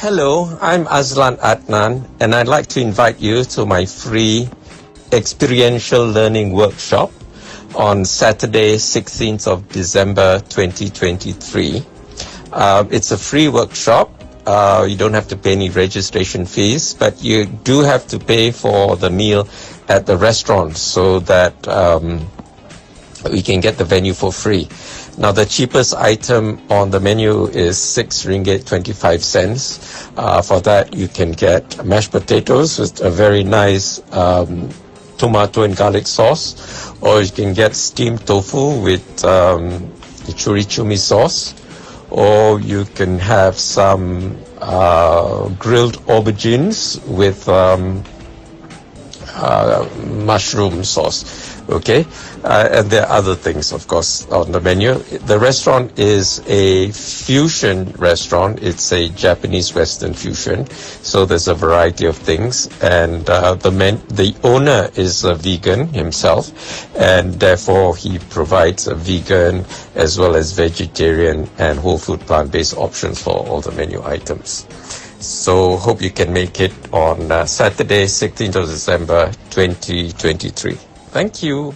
Hello, I'm AZLAN, and I'd like to invite you to my free experiential learning workshop on Saturday, 16th of December 2023. It's a free workshop. You don't have to pay any registration fees, but you do have to pay for the meal at the restaurant so that we can get the venue for free. Now, the cheapest item on the menu is 6 ringgit 25 cents. For that, you can get mashed potatoes with a very nice tomato and garlic sauce, or you can get steamed tofu with chimichurri sauce, or you can have some grilled aubergines with mushroom sauce. Okay, and there are other things, of course, on the menu. The restaurant is a fusion restaurant. It's a Japanese Western fusion, so there's a variety of things. And the owner is a vegan himself, and therefore he provides a vegan as well as vegetarian and whole food plant-based options for all the menu items. So hope you can make it on Saturday, 16th of December 2023. Thank you.